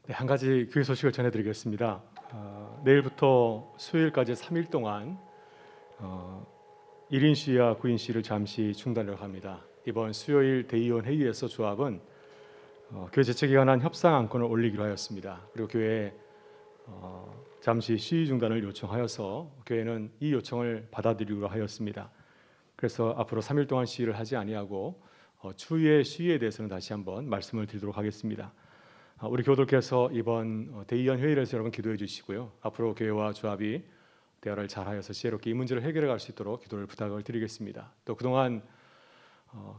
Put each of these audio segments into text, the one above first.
네, 한 가지 교회 소식을 전해드리겠습니다. 내일부터 수요일까지 3일 동안 1인 시위와 9인 시위를 잠시 중단을 합니다. 이번 수요일 대의원 회의에서 조합은 교회 재책에 관한 협상 안건을 올리기로 하였습니다. 그리고 교회에 잠시 시위 중단을 요청하여서 교회는 이 요청을 받아들이기로 하였습니다. 그래서 앞으로 3일 동안 시위를 하지 아니하고 추후의 시위에 대해서는 다시 한번 말씀을 드리도록 하겠습니다. 우리 교우들께서 이번 대의원 회의에서 여러분 기도해 주시고요. 앞으로 교회와 조합이 대화를 잘하여서 지혜롭게 이 문제를 해결해 갈 수 있도록 기도를 부탁을 드리겠습니다. 또 그동안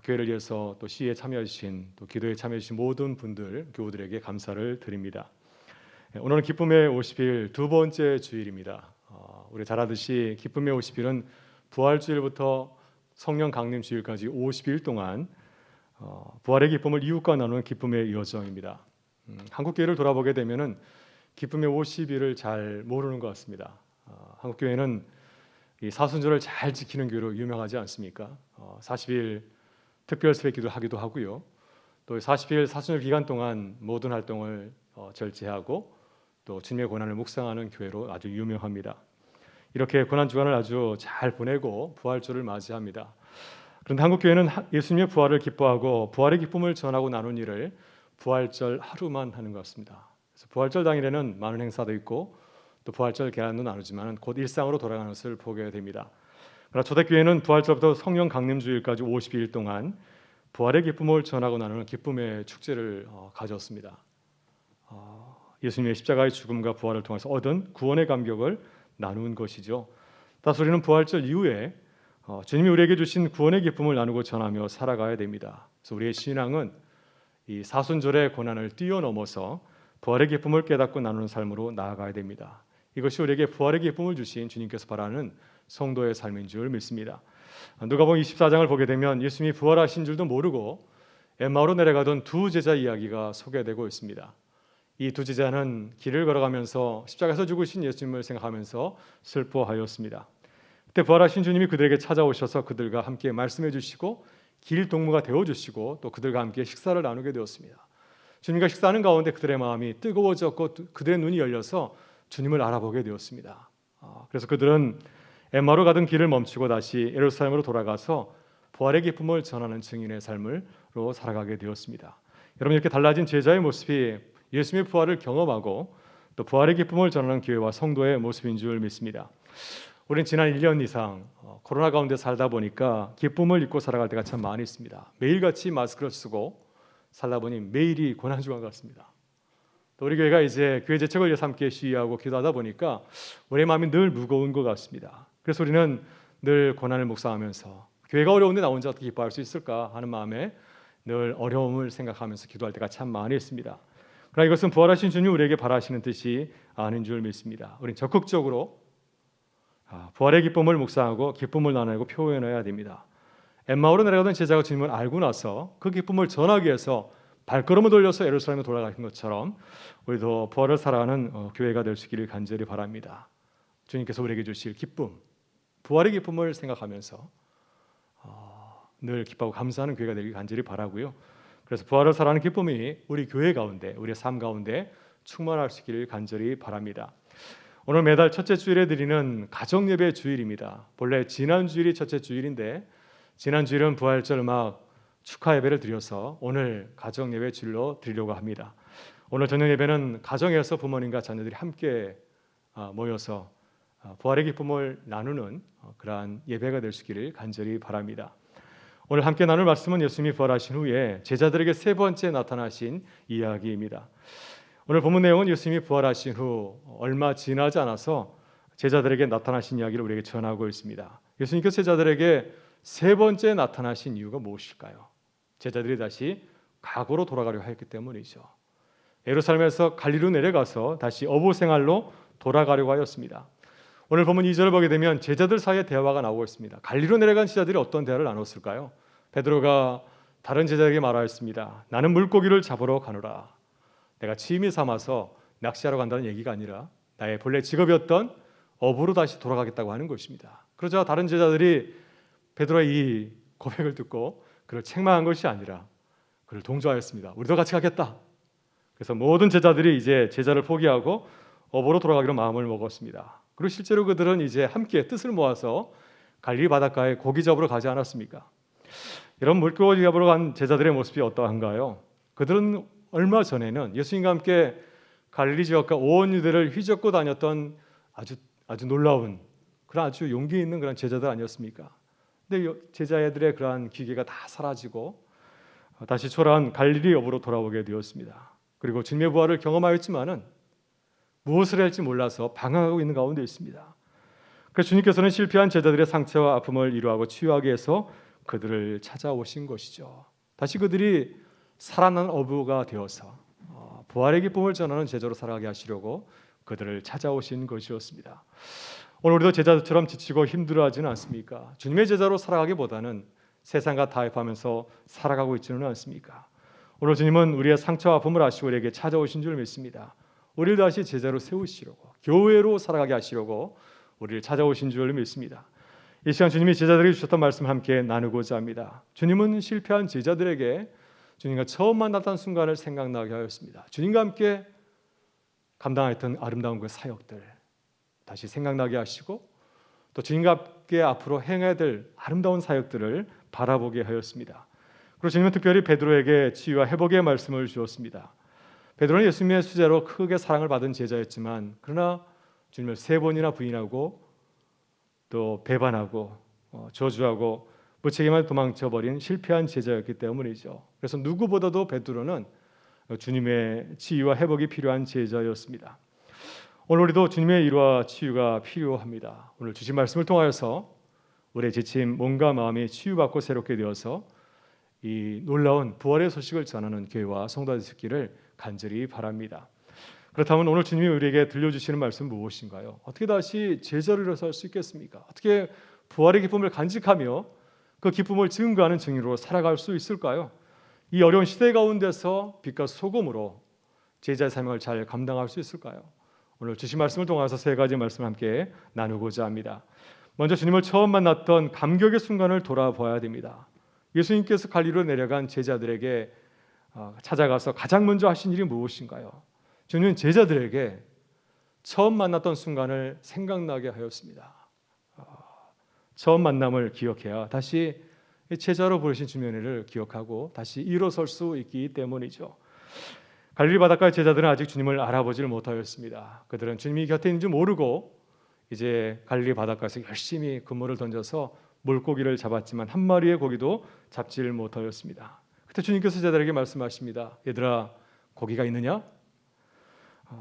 교회를 위해서 또 시위에 참여해 주신 또 기도에 참여해 주신 모든 분들 교우들에게 감사를 드립니다. 오늘은 기쁨의 50일 두 번째 주일입니다. 우리 잘 아듯이 기쁨의 50일은 부활주일부터 성령 강림 주일까지 50일 동안 부활의 기쁨을 이웃과 나누는 기쁨의 여정입니다. 한국 교회를 돌아보게 되면은 기쁨의 50일을 잘 모르는 것 같습니다. 한국 교회는 이 사순절을 잘 지키는 교회로 유명하지 않습니까? 40일 특별 새벽기도 하기도 하고요. 또 40일 사순절 기간 동안 모든 활동을 절제하고 또 주님의 고난을 묵상하는 교회로 아주 유명합니다. 이렇게 고난 주간을 아주 잘 보내고 부활주를 맞이합니다. 그런데 한국 교회는 예수님의 부활을 기뻐하고 부활의 기쁨을 전하고 나눈 일을 부활절 하루만 하는 것 같습니다. 그래서 부활절 당일에는 많은 행사도 있고 또 부활절 계란도 나누지만 곧 일상으로 돌아가는 것을 보게 됩니다. 그러나 초대교회는 부활절부터 성령 강림주일까지 52일 동안 부활의 기쁨을 전하고 나누는 기쁨의 축제를 가졌습니다. 예수님의 십자가의 죽음과 부활을 통해서 얻은 구원의 감격을 나눈 것이죠. 따라서 우리는 부활절 이후에 주님이 우리에게 주신 구원의 기쁨을 나누고 전하며 살아가야 됩니다. 그래서 우리의 신앙은 이 사순절의 고난을 뛰어넘어서 부활의 기쁨을 깨닫고 나누는 삶으로 나아가야 됩니다. 이것이 우리에게 부활의 기쁨을 주신 주님께서 바라는 성도의 삶인 줄 믿습니다. 누가복음 24장을 보게 되면 예수님이 부활하신 줄도 모르고 엠마오로 내려가던 두 제자 이야기가 소개되고 있습니다. 이 두 제자는 길을 걸어가면서 십자가에서 죽으신 예수님을 생각하면서 슬퍼하였습니다. 그때 부활하신 주님이 그들에게 찾아오셔서 그들과 함께 말씀해 주시고 길 동무가 되어주시고 또 그들과 함께 식사를 나누게 되었습니다. 주님과 식사하는 가운데 그들의 마음이 뜨거워졌고 그들의 눈이 열려서 주님을 알아보게 되었습니다. 그래서 그들은 엠마오로 가던 길을 멈추고 다시 예루살렘으로 돌아가서 부활의 기쁨을 전하는 증인의 삶으로 살아가게 되었습니다. 여러분, 이렇게 달라진 제자의 모습이 예수님의 부활을 경험하고 또 부활의 기쁨을 전하는 교회와 성도의 모습인 줄 믿습니다. 우리는 지난 1년 이상 코로나 가운데 살다 보니까 기쁨을 잊고 살아갈 때가 참 많이 있습니다. 매일같이 마스크를 쓰고 살다 보니 매일이 고난주간 같습니다. 또 우리 교회가 이제 교회 재척을 위해서 함께 시위하고 기도하다 보니까 우리의 마음이 늘 무거운 것 같습니다. 그래서 우리는 늘 고난을 묵상하면서 교회가 어려운데 나 혼자 어떻게 기뻐할 수 있을까 하는 마음에 늘 어려움을 생각하면서 기도할 때가 참 많이 있습니다. 그러나 이것은 부활하신 주님 우리에게 바라시는 뜻이 아닌 줄 믿습니다. 우리는 적극적으로 부활의 기쁨을 묵상하고 기쁨을 나누고 표현해야 됩니다. 엠마오로 내려가던 제자가 주님을 알고 나서 그 기쁨을 전하기 위해서 발걸음을 돌려서 예루살렘에 돌아가신 것처럼 우리도 부활을 살아가는 교회가 될 수 있기를 간절히 바랍니다. 주님께서 우리에게 주실 기쁨, 부활의 기쁨을 생각하면서 늘 기뻐하고 감사하는 교회가 되길 간절히 바라고요. 그래서 부활을 살아가는 기쁨이 우리 교회 가운데, 우리의 삶 가운데 충만할 수 있기를 간절히 바랍니다. 오늘 매달 첫째 주일에 드리는 가정예배 주일입니다. 본래 지난 주일이 첫째 주일인데 지난 주일은 부활절 막 축하 예배를 드려서 오늘 가정예배 주일로 드리려고 합니다. 오늘 저녁 예배는 가정에서 부모님과 자녀들이 함께 모여서 부활의 기쁨을 나누는 그러한 예배가 될 수 있기를 간절히 바랍니다. 오늘 함께 나눌 말씀은 예수님이 부활하신 후에 제자들에게 세 번째 나타나신 이야기입니다. 오늘 본문 내용은 예수님이 부활하신 후 얼마 지나지 않아서 제자들에게 나타나신 이야기를 우리에게 전하고 있습니다. 예수님께서 제자들에게 세 번째 나타나신 이유가 무엇일까요? 제자들이 다시 과거로 돌아가려 했기 때문이죠. 예루살렘에서 갈릴리로 내려가서 다시 어부 생활로 돌아가려고 하였습니다. 오늘 본문 2절을 보게 되면 제자들 사이에 대화가 나오고 있습니다. 갈릴리로 내려간 제자들이 어떤 대화를 나눴을까요? 베드로가 다른 제자에게 말하였습니다. 나는 물고기를 잡으러 가노라. 내가 취미 삼아서 낚시하러 간다는 얘기가 아니라 나의 본래 직업이었던 어부로 다시 돌아가겠다고 하는 것입니다. 그러자 다른 제자들이 베드로의 이 고백을 듣고 그를 책망한 것이 아니라 그를 동조하였습니다. 우리도 같이 가겠다. 그래서 모든 제자들이 이제 제자를 포기하고 어보로 돌아가기로 마음을 먹었습니다. 그리고 실제로 그들은 이제 함께 뜻을 모아서 갈릴리 바닷가에 고기 잡으러 가지 않았습니까? 이런 물고기 잡으러 간 제자들의 모습이 어떠한가요? 그들은 얼마 전에는 예수님과 함께 갈릴리 지역과 온 유대를 휘젓고 다녔던 아주 놀라운 그런 아주 용기 있는 그런 제자들 아니었습니까? 근데 제자들의 그러한 기계가 다 사라지고 다시 초라한 갈릴리 여부로 돌아오게 되었습니다. 그리고 주님의 부활을 경험하였지만은 무엇을 할지 몰라서 방황하고 있는 가운데 있습니다. 그래서 주님께서는 실패한 제자들의 상처와 아픔을 위로하고 치유하기 위해서 그들을 찾아오신 것이죠. 다시 그들이 살아난 어부가 되어서 부활의 기쁨을 전하는 제자로 살아가게 하시려고 그들을 찾아오신 것이었습니다. 오늘 우리도 제자들처럼 지치고 힘들어하지는 않습니까? 주님의 제자로 살아가기보다는 세상과 타협하면서 살아가고 있지는 않습니까? 오늘 주님은 우리의 상처와 아픔을 아시고 우리에게 찾아오신 줄 믿습니다. 우리를 다시 제자로 세우시려고, 교회로 살아가게 하시려고 우리를 찾아오신 줄 믿습니다. 이 시간 주님이 제자들에게 주셨던 말씀을 함께 나누고자 합니다. 주님은 실패한 제자들에게 주님과 처음 만났던 순간을 생각나게 하였습니다. 주님과 함께 감당했던 아름다운 그 사역들 다시 생각나게 하시고 또 주님과 함께 앞으로 행해야 될 아름다운 사역들을 바라보게 하였습니다. 그리고 주님은 특별히 베드로에게 치유와 회복의 말씀을 주었습니다. 베드로는 예수님의 수제로 크게 사랑을 받은 제자였지만 그러나 주님을 3번이나 부인하고 또 배반하고 저주하고 무책임하게 도망쳐버린 실패한 제자였기 때문이죠. 그래서 누구보다도 베드로는 주님의 치유와 회복이 필요한 제자였습니다. 오늘 우리도 주님의 위로와 치유가 필요합니다. 오늘 주신 말씀을 통하여서 우리의 지친 몸과 마음이 치유받고 새롭게 되어서 이 놀라운 부활의 소식을 전하는 교회와 성도들 되시기를 간절히 바랍니다. 그렇다면 오늘 주님이 우리에게 들려주시는 말씀은 무엇인가요? 어떻게 다시 제자로 일어설 수 있겠습니까? 어떻게 부활의 기쁨을 간직하며 그 기쁨을 증거하는 증인으로 살아갈 수 있을까요? 이 어려운 시대 가운데서 빛과 소금으로 제자의 사명을 잘 감당할 수 있을까요? 오늘 주신 말씀을 통해서 3가지 말씀을 함께 나누고자 합니다. 먼저 주님을 처음 만났던 감격의 순간을 돌아봐야 됩니다. 예수님께서 갈릴리로 내려간 제자들에게 찾아가서 가장 먼저 하신 일이 무엇인가요? 주님은 제자들에게 처음 만났던 순간을 생각나게 하였습니다. 처음 만남을 기억해야 다시 제자로 부르신 주님의 은혜를 기억하고 다시 일어설 수 있기 때문이죠. 갈릴리 바닷가의 제자들은 아직 주님을 알아보지를 못하였습니다. 그들은 주님이 곁에 있는 줄 모르고 이제 갈릴리 바닷가에서 열심히 그물을 던져서 물고기를 잡았지만 한 마리의 고기도 잡지를 못하였습니다. 그때 주님께서 제자들에게 말씀하십니다. 얘들아, 고기가 있느냐?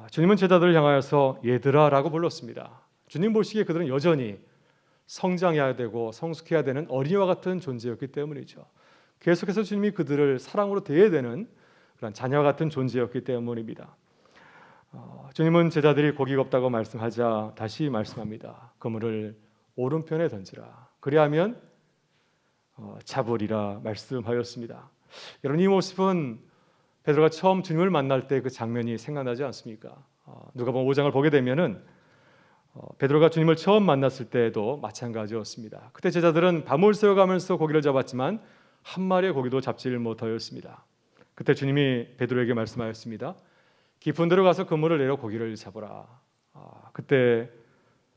주님은 제자들을 향하여서 얘들아라고 불렀습니다. 주님 보시기에 그들은 여전히 성장해야 되고 성숙해야 되는 어린이와 같은 존재였기 때문이죠. 계속해서 주님이 그들을 사랑으로 대해야 되는 그런 자녀와 같은 존재였기 때문입니다. 주님은 제자들이 고기가 없다고 말씀하자 다시 말씀합니다. 그물을 오른편에 던지라. 그리하면 잡으리라 말씀하였습니다. 여러분, 이 모습은 베드로가 처음 주님을 만날 때 그 장면이 생각나지 않습니까? 누가복음 5장을 보게 되면은 베드로가 주님을 처음 만났을 때도 마찬가지였습니다. 그때 제자들은 밤을 새워가면서 고기를 잡았지만 한 마리의 고기도 잡지를 못하였습니다. 그때 주님이 베드로에게 말씀하였습니다. 깊은 데로 가서 그물을 내려 고기를 잡으라. 그때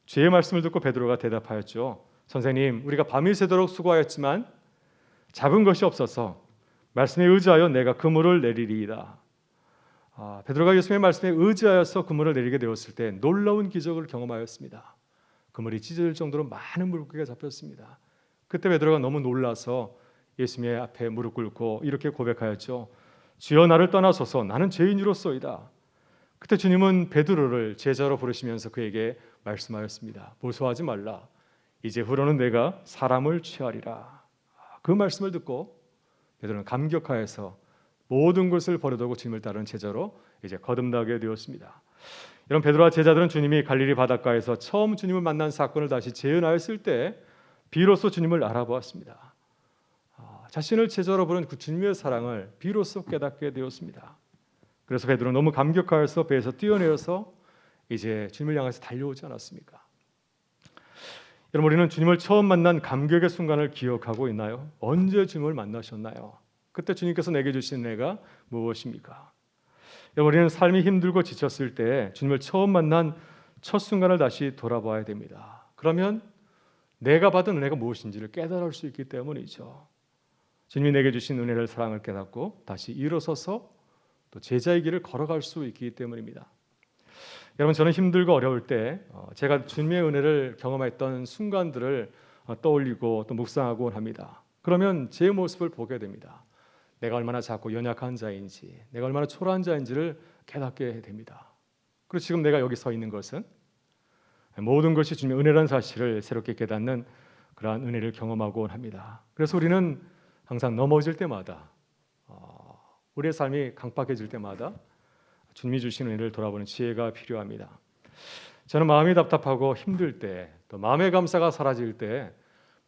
주의 말씀을 듣고 베드로가 대답하였죠. 선생님, 우리가 밤이 새도록 수고하였지만 잡은 것이 없어서 말씀에 의지하여 내가 그물을 내리리이다. 베드로가 예수님의 말씀에 의지하여서 그물을 내리게 되었을 때 놀라운 기적을 경험하였습니다. 그물이 찢어질 정도로 많은 물고기가 잡혔습니다. 그때 베드로가 너무 놀라서 예수님의 앞에 무릎 꿇고 이렇게 고백하였죠. 주여, 나를 떠나소서, 나는 죄인이로소이다. 그때 주님은 베드로를 제자로 부르시면서 그에게 말씀하였습니다. 무서워하지 말라. 이제후로는 내가 사람을 취하리라. 그 말씀을 듣고 베드로는 감격하여서 모든 것을 버려두고 주님을 따르는 제자로 이제 거듭나게 되었습니다. 이런 베드로와 제자들은 주님이 갈릴리 바닷가에서 처음 주님을 만난 사건을 다시 재현하였을 때 비로소 주님을 알아보았습니다. 자신을 제자로 부른 그 주님의 사랑을 비로소 깨닫게 되었습니다. 그래서 베드로는 너무 감격하여서 배에서 뛰어내려서 이제 주님을 향해서 달려오지 않았습니까? 여러분, 우리는 주님을 처음 만난 감격의 순간을 기억하고 있나요? 언제 주님을 만나셨나요? 그때 주님께서 내게 주신 은혜가 무엇입니까? 우리는 삶이 힘들고 지쳤을 때 주님을 처음 만난 첫 순간을 다시 돌아봐야 됩니다. 그러면 내가 받은 은혜가 무엇인지를 깨달을 수 있기 때문이죠. 주님이 내게 주신 은혜를 사랑을 깨닫고 다시 일어서서 또 제자의 길을 걸어갈 수 있기 때문입니다. 여러분, 저는 힘들고 어려울 때 제가 주님의 은혜를 경험했던 순간들을 떠올리고 또 묵상하곤 합니다. 그러면 제 모습을 보게 됩니다. 내가 얼마나 작고 연약한 자인지, 내가 얼마나 초라한 자인지를 깨닫게 됩니다. 그리고 지금 내가 여기 서 있는 것은 모든 것이 주님의 은혜라는 사실을 새롭게 깨닫는 그러한 은혜를 경험하곤 합니다. 그래서 우리는 항상 넘어질 때마다, 우리의 삶이 강팍해질 때마다 주님이 주신 은혜를 돌아보는 지혜가 필요합니다. 저는 마음이 답답하고 힘들 때, 또 마음의 감사가 사라질 때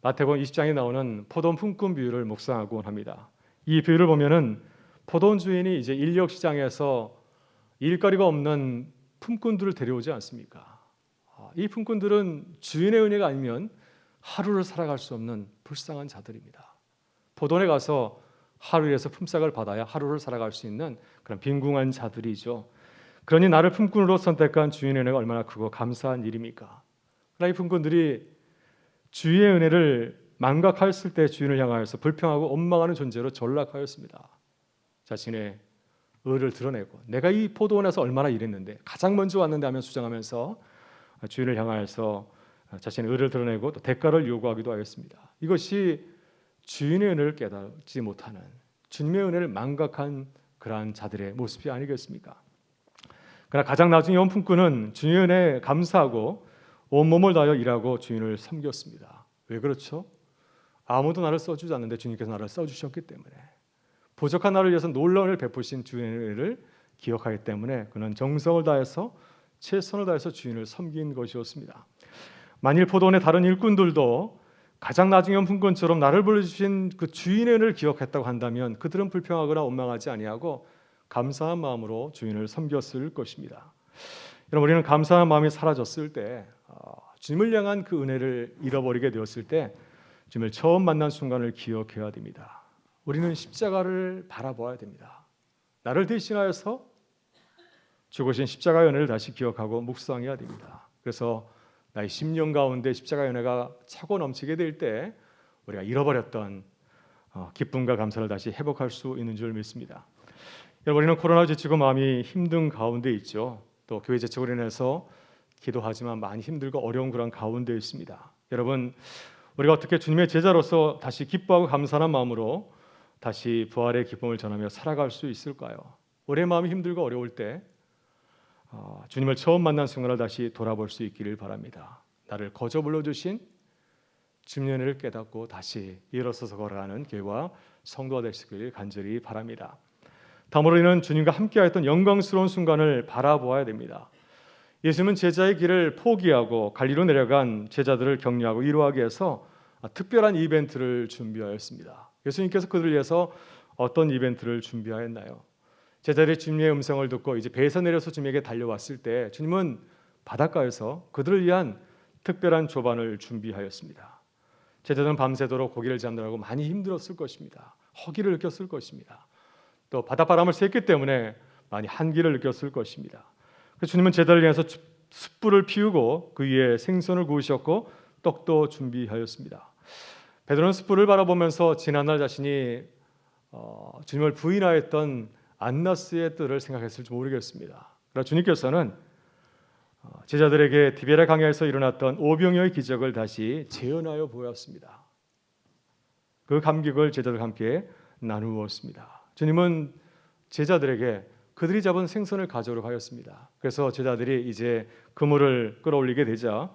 마태복음 20장에 나오는 포도원 품꾼 비유를 묵상하곤 합니다. 이 비유를 보면은 포도원 주인이 이제 인력 시장에서 일거리가 없는 품꾼들을 데려오지 않습니까? 이 품꾼들은 주인의 은혜가 아니면 하루를 살아갈 수 없는 불쌍한 자들입니다. 포도원에 가서 하루에서 품삯을 받아야 하루를 살아갈 수 있는 그런 빈궁한 자들이죠. 그러니 나를 품꾼으로 선택한 주인의 은혜가 얼마나 크고 감사한 일입니까? 그러나 이 품꾼들이 주의 은혜를 망각하였을 때 주인을 향하여서 불평하고 원망하는 존재로 전락하였습니다. 자신의 의를 드러내고 내가 이 포도원에서 얼마나 일했는데 가장 먼저 왔는데 하며 수정하면서 주인을 향하여서 자신의 의를 드러내고 또 대가를 요구하기도 하였습니다. 이것이 주인의 은혜를 깨닫지 못하는, 주님의 은혜를 망각한 그러한 자들의 모습이 아니겠습니까? 그러나 가장 나중에 온 품꾼은 주님의 은혜에 감사하고 온몸을 다하여 일하고 주인을 섬겼습니다. 왜 그렇죠? 아무도 나를 써주지 않는데 주님께서 나를 써주셨기 때문에, 부족한 나를 위해서 놀라운 은혜를 베푸신 주인의 은혜를 기억하기 때문에 그는 정성을 다해서 최선을 다해서 주인을 섬긴 것이었습니다. 만일 포도원의 다른 일꾼들도 가장 나중에 온 품꾼처럼 나를 불러주신 그 주인의 은혜를 기억했다고 한다면 그들은 불평하거나 원망하지 아니하고 감사한 마음으로 주인을 섬겼을 것입니다. 여러분, 우리는 감사한 마음이 사라졌을 때, 주님을 향한 그 은혜를 잃어버리게 되었을 때 주님을 처음 만난 순간을 기억해야 됩니다. 우리는 십자가를 바라보아야 됩니다. 나를 대신하여서 죽으신 십자가의 은혜를 다시 기억하고 묵상해야 됩니다. 그래서 나의 심령 가운데 십자가의 은혜가 차고 넘치게 될 때 우리가 잃어버렸던 기쁨과 감사를 다시 회복할 수 있는 줄 믿습니다. 여러분, 우리는 코로나 지치고 마음이 힘든 가운데 있죠. 또 교회 재척으로 인해서 기도하지만 많이 힘들고 어려운 그런 가운데 있습니다. 여러분, 우리가 어떻게 주님의 제자로서 다시 기뻐하고 감사한 마음으로 다시 부활의 기쁨을 전하며 살아갈 수 있을까요? 우리의 마음이 힘들고 어려울 때 주님을 처음 만난 순간을 다시 돌아볼 수 있기를 바랍니다. 나를 거저 불러주신 주님의 은혜를 깨닫고 다시 일어서서 걸어가는 교회와 성도가 되시길 간절히 바랍니다. 다음으로 우리는 주님과 함께하였던 영광스러운 순간을 바라보아야 됩니다. 예수님은 제자의 길을 포기하고 갈리로 내려간 제자들을 격려하고 위로하기 위해서 특별한 이벤트를 준비하였습니다. 예수님께서 그들을 위해서 어떤 이벤트를 준비하였나요? 제자들이 주님의 음성을 듣고 이제 배에서 내려서 주님에게 달려왔을 때 주님은 바닷가에서 그들을 위한 특별한 조반을 준비하였습니다. 제자들은 밤새도록 고기를 잡느라고 많이 힘들었을 것입니다. 허기를 느꼈을 것입니다. 또 바닷바람을 쐈기 때문에 많이 한기를 느꼈을 것입니다. 그래서 주님은 제자를 위해서 숯불을 피우고 그 위에 생선을 구우셨고 떡도 준비하였습니다. 베드로는 숯불을 바라보면서 지난날 자신이 주님을 부인하였던 안나스의 뜰을 생각했을지 모르겠습니다. 그러나 주님께서는 제자들에게 디베라 강야에서 일어났던 오병이어의 기적을 다시 재현하여 보였습니다. 그 감격을 제자들과 함께 나누었습니다. 주님은 제자들에게 그들이 잡은 생선을 가져오라고 하였습니다. 그래서 제자들이 이제 그물을 끌어올리게 되자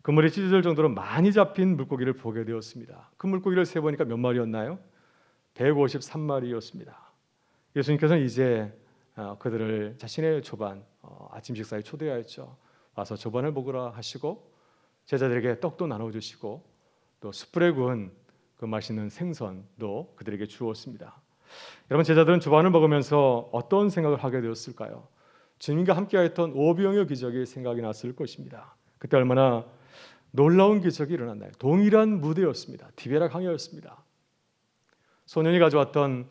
그물이 찢어질 정도로 많이 잡힌 물고기를 보게 되었습니다. 그 물고기를 세보니까 몇 마리였나요? 153마리였습니다. 예수님께서는 이제 그들을 자신의 조반 아침 식사에 초대하였죠. 와서 조반을 먹으라 하시고 제자들에게 떡도 나눠주시고 또 숯불에 구운 그 맛있는 생선도 그들에게 주었습니다. 여러분, 제자들은 조반을 먹으면서 어떤 생각을 하게 되었을까요? 주님과 함께하였던 오병이어 기적이 생각이 났을 것입니다. 그때 얼마나 놀라운 기적이 일어났나요? 동일한 무대였습니다. 디베라 강야였습니다. 소년이 가져왔던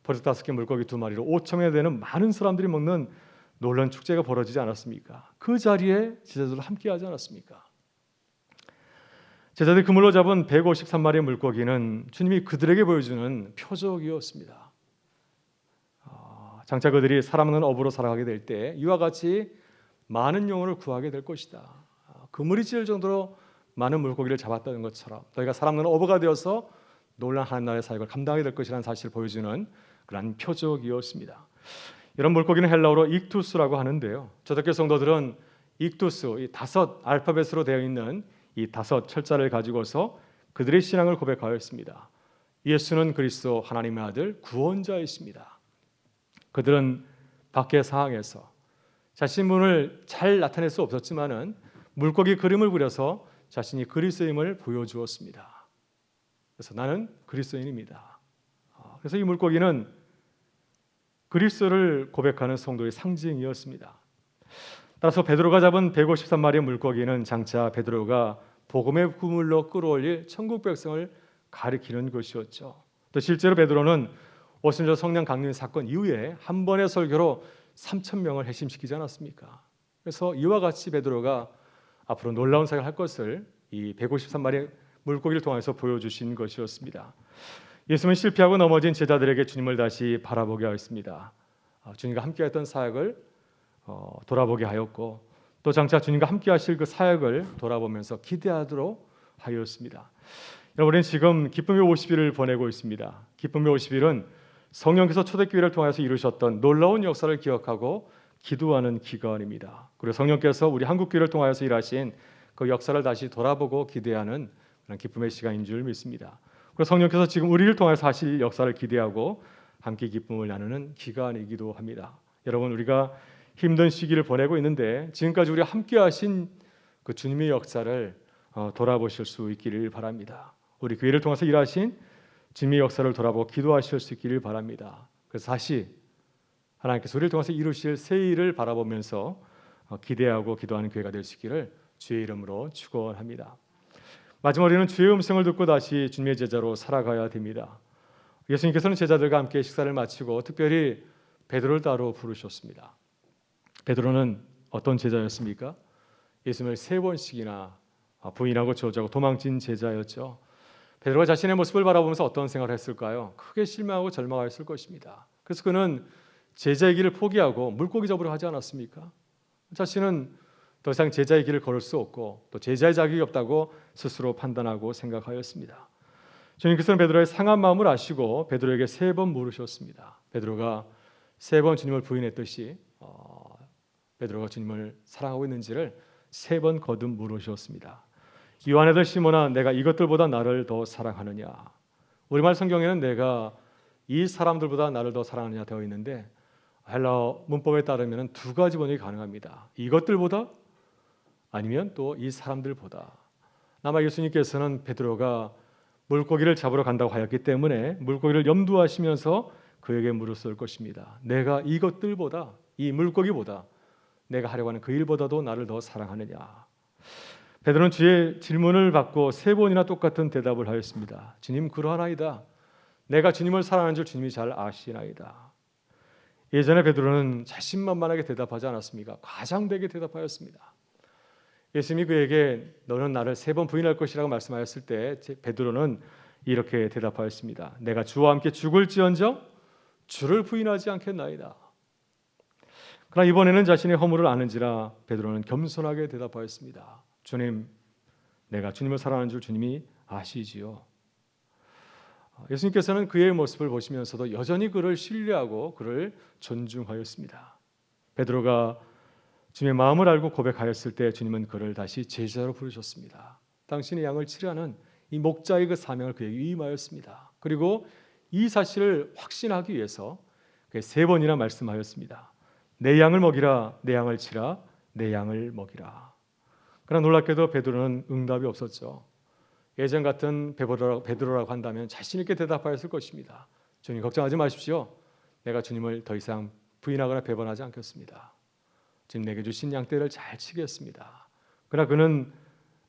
버섯 5개 물고기 2마리로 5,000여 되는 많은 사람들이 먹는 놀라운 축제가 벌어지지 않았습니까? 그 자리에 제자들도 함께하지 않았습니까? 제자들이 그물로 잡은 153마리의 물고기는 주님이 그들에게 보여주는 표적이었습니다. 장차 그들이 살아먹는 어부로 살아가게 될 때 이와 같이 많은 영혼을 구하게 될 것이다. 그물이 찢을 정도로 많은 물고기를 잡았다는 것처럼 너희가 살아먹는 어부가 되어서 놀라운 하나님의 사역을 감당하게 될 것이라는 사실을 보여주는 그런 표적이었습니다. 이런 물고기는 헬라어로 익투스라고 하는데요. 초대교회 성도들은 익투스, 이 5 알파벳으로 되어 있는 이 5 철자를 가지고서 그들의 신앙을 고백하였습니다. 예수는 그리스도 하나님의 아들 구원자이십니다. 그들은 밖의 상황에서 자신분을 잘 나타낼 수 없었지만은 물고기 그림을 그려서 자신이 그리스도임을 보여주었습니다. 그래서 나는 그리스도인입니다. 그래서 이 물고기는 그리스도를 고백하는 성도의 상징이었습니다. 따라서 베드로가 잡은 153마리의 물고기는 장차 베드로가 복음의 그물로 끌어올릴 천국 백성을 가리키는 것이었죠. 또 실제로 베드로는 오순절 성령 강림 사건 이후에 한 번의 설교로 3,000명을 회심시키지 않았습니까? 그래서 이와 같이 베드로가 앞으로 놀라운 사역을 할 것을 이 153마리의 물고기를 통해서 보여주신 것이었습니다. 예수님은 실패하고 넘어진 제자들에게 주님을 다시 바라보게 하였습니다. 주님과 함께했던 사역을 돌아보게 하였고 또 장차 주님과 함께하실 그 사역을 돌아보면서 기대하도록 하였습니다. 여러분, 우리는 지금 기쁨의 50일을 보내고 있습니다. 기쁨의 50일은 성령께서 초대교회를 통해서 이루셨던 놀라운 역사를 기억하고 기도하는 기간입니다. 그리고 성령께서 우리 한국교회를 통하여서 일하신 그 역사를 다시 돌아보고 기대하는 그런 기쁨의 시간인 줄 믿습니다. 그리고 성령께서 지금 우리를 통해서 하실 역사를 기대하고 함께 기쁨을 나누는 기간이기도 합니다. 여러분, 우리가 힘든 시기를 보내고 있는데 지금까지 우리가 함께 하신 그 주님의 역사를 돌아보실 수 있기를 바랍니다. 우리 교회를 통해서 일하신 주님의 역사를 돌아보고 기도하실 수 있기를 바랍니다. 그래서 다시 하나님께서 우리를 통해서 이루실 새 일을 바라보면서 기대하고 기도하는 교회가 될 수 있기를 주의 이름으로 축원합니다. 마지막으로는 주의 음성을 듣고 다시 주님의 제자로 살아가야 됩니다. 예수님께서는 제자들과 함께 식사를 마치고 특별히 베드로를 따로 부르셨습니다. 베드로는 어떤 제자였습니까? 예수님을 3번씩이나 부인하고 저주하고 도망친 제자였죠. 베드로가 자신의 모습을 바라보면서 어떤 생각을 했을까요? 크게 실망하고 절망하였을 것입니다. 그래서 그는 제자의 길을 포기하고 물고기 잡으려 하지 않았습니까? 자신은 더 이상 제자의 길을 걸을 수 없고 또 제자의 자격이 없다고 스스로 판단하고 생각하였습니다. 주님께서는 베드로의 상한 마음을 아시고 베드로에게 3번 물으셨습니다. 베드로가 3번 주님을 부인했듯이 베드로가 주님을 사랑하고 있는지를 3번 거듭 물으셨습니다. 요한 아들 시몬아, 내가 이것들보다 나를 더 사랑하느냐? 우리말 성경에는 내가 이 사람들보다 나를 더 사랑하느냐 되어 있는데 헬라어 문법에 따르면 2가지 번역이 가능합니다. 이것들보다 아니면 또 이 사람들보다. 아마 예수님께서는 베드로가 물고기를 잡으러 간다고 하였기 때문에 물고기를 염두하시면서 그에게 물었을 것입니다. 내가 이것들보다, 이 물고기보다 내가 하려고 하는 그 일보다도 나를 더 사랑하느냐? 베드로는 주의 질문을 받고 3번이나 똑같은 대답을 하였습니다. 주님, 그러하나이다. 내가 주님을 사랑하는 줄 주님이 잘 아시나이다. 예전에 베드로는 자신만만하게 대답하지 않았습니까? 과장되게 대답하였습니다. 예수님이 그에게 너는 나를 3번 부인할 것이라고 말씀하였을 때 베드로는 이렇게 대답하였습니다. 내가 주와 함께 죽을지언정 주를 부인하지 않겠나이다. 그러나 이번에는 자신의 허물을 아는지라 베드로는 겸손하게 대답하였습니다. 주님, 내가 주님을 사랑하는 줄 주님이 아시지요. 예수님께서는 그의 모습을 보시면서도 여전히 그를 신뢰하고 그를 존중하였습니다. 베드로가 주님의 마음을 알고 고백하였을 때 주님은 그를 다시 제자로 부르셨습니다. 당신의 양을 치료하는 이 목자의 그 사명을 그에게 위임하였습니다. 그리고 이 사실을 확신하기 위해서 3번이나 말씀하였습니다. 내 양을 먹이라, 내 양을 치라, 내 양을 먹이라. 그러나 놀랍게도 베드로는 응답이 없었죠. 예전 같은 베드로라고 한다면 자신 있게 대답하였을 것입니다. 주님, 걱정하지 마십시오. 내가 주님을 더 이상 부인하거나 배반하지 않겠습니다. 주님, 내게 주신 양떼를 잘 치겠습니다. 그러나 그는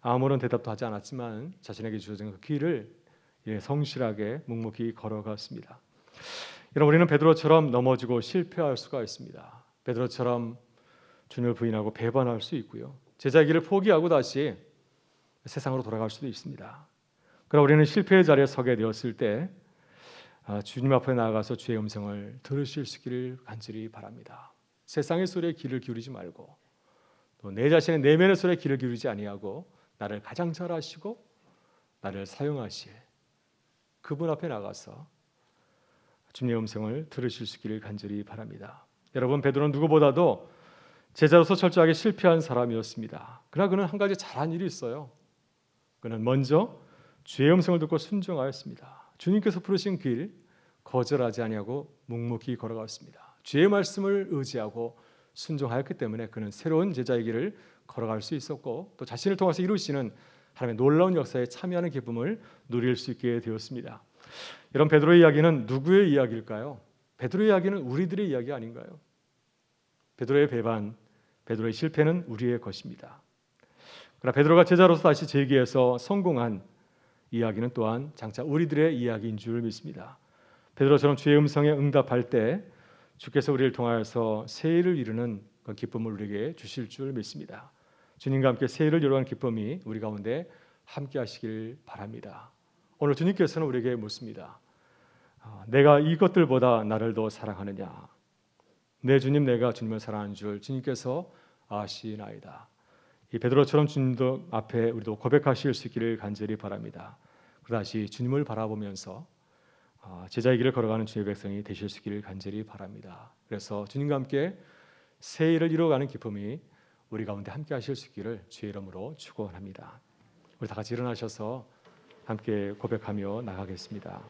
아무런 대답도 하지 않았지만 자신에게 주어진 그 길을 성실하게 묵묵히 걸어갔습니다. 여러분, 우리는 베드로처럼 넘어지고 실패할 수가 있습니다. 베드로처럼 주님을 부인하고 배반할 수 있고요. 제자의 길을 포기하고 다시 세상으로 돌아갈 수도 있습니다. 그러나 우리는 실패의 자리에 서게 되었을 때 주님 앞에 나아가서 주의 음성을 들으실 수 있기를 간절히 바랍니다. 세상의 소리에 귀를 기울이지 말고 또 내 자신의 내면의 소리에 귀를 기울이지 아니하고 나를 가장 잘 아시고 나를 사용하실 그분 앞에 나가서 주님의 음성을 들으실 수 있기를 간절히 바랍니다. 여러분, 베드로는 누구보다도 제자로서 철저하게 실패한 사람이었습니다. 그러나 그는 한 가지 잘한 일이 있어요. 그는 먼저 주의 음성을 듣고 순종하였습니다. 주님께서 부르신 길 거절하지 아니하고 묵묵히 걸어갔습니다. 주의 말씀을 의지하고 순종하였기 때문에 그는 새로운 제자의 길을 걸어갈 수 있었고 또 자신을 통해서 이루시는 하나님의 놀라운 역사에 참여하는 기쁨을 누릴 수 있게 되었습니다. 이런 베드로의 이야기는 누구의 이야기일까요? 베드로의 이야기는 우리들의 이야기 아닌가요? 베드로의 배반, 베드로의 실패는 우리의 것입니다. 그러나 베드로가 제자로서 다시 재기해서 성공한 이야기는 또한 장차 우리들의 이야기인 줄 믿습니다. 베드로처럼 주의 음성에 응답할 때 주께서 우리를 통하여서 새 일을 이루는 그 기쁨을 우리에게 주실 줄 믿습니다. 주님과 함께 새 일을 이루는 기쁨이 우리 가운데 함께 하시길 바랍니다. 오늘 주님께서는 우리에게 묻습니다. 내가 이것들보다 나를 더 사랑하느냐? 내 주님, 내가 주님을 사랑하는 줄 주님께서 아시나이다. 이 베드로처럼 주님도 앞에 우리도 고백하실 수 있기를 간절히 바랍니다. 다시 주님을 바라보면서 제자의 길을 걸어가는 주의 백성이 되실 수 있기를 간절히 바랍니다. 그래서 주님과 함께 새 일을 이루어가는 기쁨이 우리 가운데 함께 하실 수 있기를 주의 이름으로 축원합니다. 우리 다 같이 일어나셔서 함께 고백하며 나가겠습니다.